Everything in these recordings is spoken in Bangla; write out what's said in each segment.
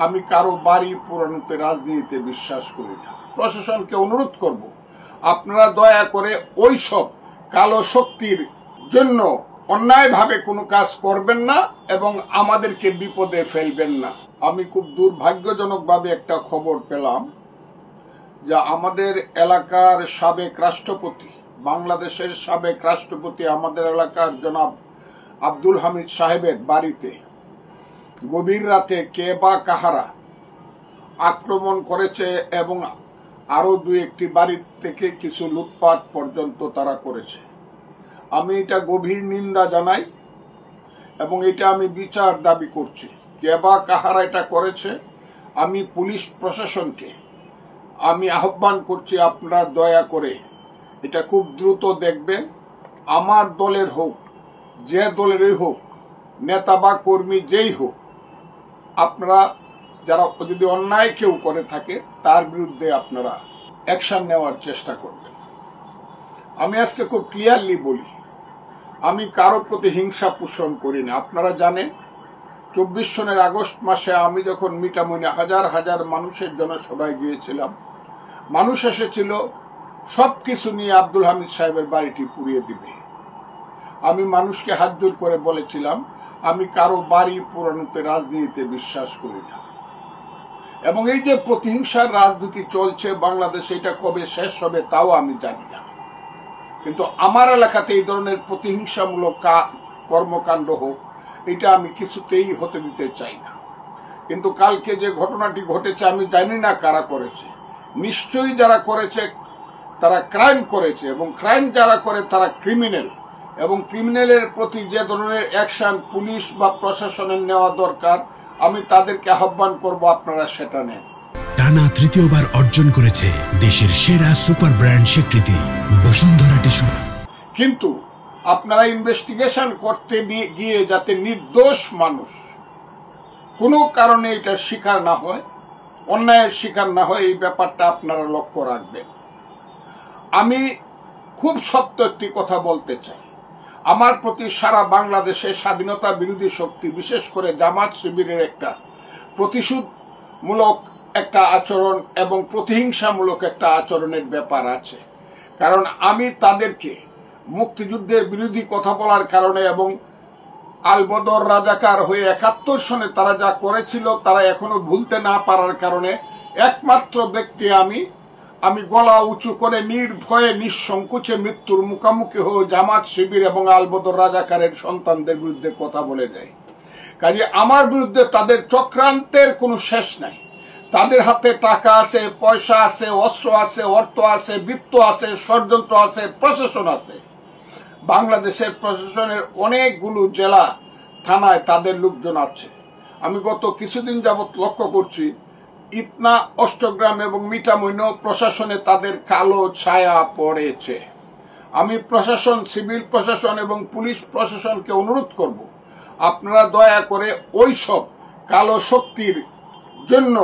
আমি কারো বাড়ি পোড়ানোতে রাজনীতিতে বিশ্বাস করি না। প্রশাসনকে অনুরোধ করব, আপনারা দয়া করে ওই সব কালো শক্তির জন্য অন্যায়ভাবে কোনো কাজ করবেন না এবং আমাদেরকে বিপদে ফেলবেন না। আমি খুব দুর্ভাগ্যজনকভাবে একটা খবর পেলাম যে আমাদের এলাকার সাবেক রাষ্ট্রপতি, বাংলাদেশের সাবেক রাষ্ট্রপতি, আমাদের এলাকার জনাব আব্দুল হামিদ সাহেবের বাড়িতে গভীর রাতে কে বা কাহারা আক্রমণ করেছে এবং আরো দুই একটি বাড়ির থেকে কিছু লুটপাট পর্যন্ত তারা করেছে। আমি এটা গভীর নিন্দা জানাই এবং এটা আমি বিচার দাবি করছি। কে বা কাহারা এটা করেছে, আমি পুলিশ প্রশাসনকে আমি আহ্বান করছি, আপনারা দয়া করে এটা খুব দ্রুত দেখবেন। আমার দলের হোক, যে দলেরই হোক, নেতা বা কর্মী যেই হোক, আপনারা যারা যদি অন্যায় কেউ করে থাকে তার বিরুদ্ধে আপনারা অ্যাকশন নেওয়ার চেষ্টা করবেন। আমি আজকে খুব ক্লিয়ারলি বলি, আমি কারো প্রতি হিংসা পোষণ করি না। আপনারা জানেন 24 সনের আগস্ট মাসে আমি যখন মিঠামইনে হাজার হাজার মানুষের জনসভায় গিয়েছিলাম, মানুষ এসেছিল সবকিছু নিয়ে আব্দুল হামিদ সাহেবের বাড়িটি পুড়িয়ে দিবে। আমি মানুষকে হাত জোর করে বলেছিলাম, আমি কারো বাড়ি পোড়ানোতে রাজনীতিতে বিশ্বাস করি না। এবং এই যে প্রতিহিংসার রাজনীতি চলছে বাংলাদেশে, এটা কবে শেষ হবে তাও আমি জানি না। কিন্তু আমার এলাকাতে এই ধরনের প্রতিহিংসামূলক কর্মকাণ্ড হোক, এটা আমি কিছুতেই হতে দিতে চাই না। কিন্তু কালকে যে ঘটনাটি ঘটেছে, আমি জানি না কারা করেছে। নিশ্চয়ই যারা করেছে তারা ক্রাইম করেছে, এবং ক্রাইম যারা করে তারা ক্রিমিনাল, এবং ক্রিমিনালের প্রতি যে ধরনের অ্যাকশন পুলিশ বা প্রশাসনের নেওয়া দরকার, আমি তাদেরকে আহ্বান করব আপনারা সেটা নেন। টানা তৃতীয়বার অর্জন করেছে দেশের সেরা সুপার ব্র্যান্ড স্বীকৃতি বসুন্ধরা টিস্যু। কিন্তু আপনারা ইনভেস্টিগেশন করতে গিয়ে যাতে নির্দোষ মানুষ কোনো কারণে এটার শিকার না হয়, অন্যায়ের শিকার না হয়, এই ব্যাপারটা আপনারা লক্ষ্য রাখবেন। আমি খুব সত্য একটি কথা বলতে চাই, আমার প্রতি সারা বাংলাদেশে স্বাধীনতা বিরোধী শক্তি, বিশেষ করে জামাত শিবিরের একটা প্রতিশোধমূলক একটা আচরণ এবং প্রতিহিংসামূলক একটা আচরণের ব্যাপার আছে। কারণ আমি তাদেরকে মুক্তিযুদ্ধের বিরোধী কথা বলার কারণে এবং আলবদর রাজাকার হয়ে 71 সনে তারা যা করেছিল তারা এখনো ভুলতে না পারার কারণে একমাত্র ব্যক্তি আমি গলা উঁচু করে নির্ভয়ে নিঃসংকোচে মৃত্যুর মুখোমুখি হয়ে জামাত শিবির এবং আলবদর রাজাকারের সন্তানদের বিরুদ্ধে কথা বলে যাই। কাজে আমার বিরুদ্ধে তাদের চক্রান্তের কোনো শেষ নাই। তাদের হাতে টাকা আছে, পয়সা আছে, অস্ত্র আছে, অর্থ আছে, বৃত্ত আছে, ষড়যন্ত্র আছে, প্রশাসন আছে। বাংলাদেশের প্রশাসনের অনেকগুলো জেলা থানায় তাদের লোকজন আছে। আমি গত কিছুদিন যাবৎ লক্ষ্য করছি, ইতনা, অষ্টগ্রাম এবং মিঠামইনেও প্রশাসনে তাদের কালো ছায়া পড়েছে। আমি প্রশাসন, সিভিল প্রশাসন এবং পুলিশ প্রশাসনকে অনুরোধ করব, আপনারা দয়া করে ওই সব কালো শক্তির জন্য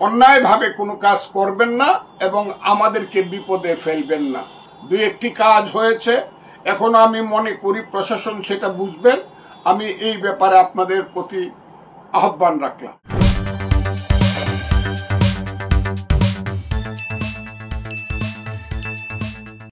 অন্যায়ভাবে কোনো কাজ করবেন না এবং আমাদেরকে বিপদে ফেলবেন না। দুই একটি কাজ হয়েছে, এখন আমি মনে করি প্রশাসন সেটা বুঝবেন। আমি এই ব্যাপারে আপনাদের প্রতি আহ্বান রাখলাম।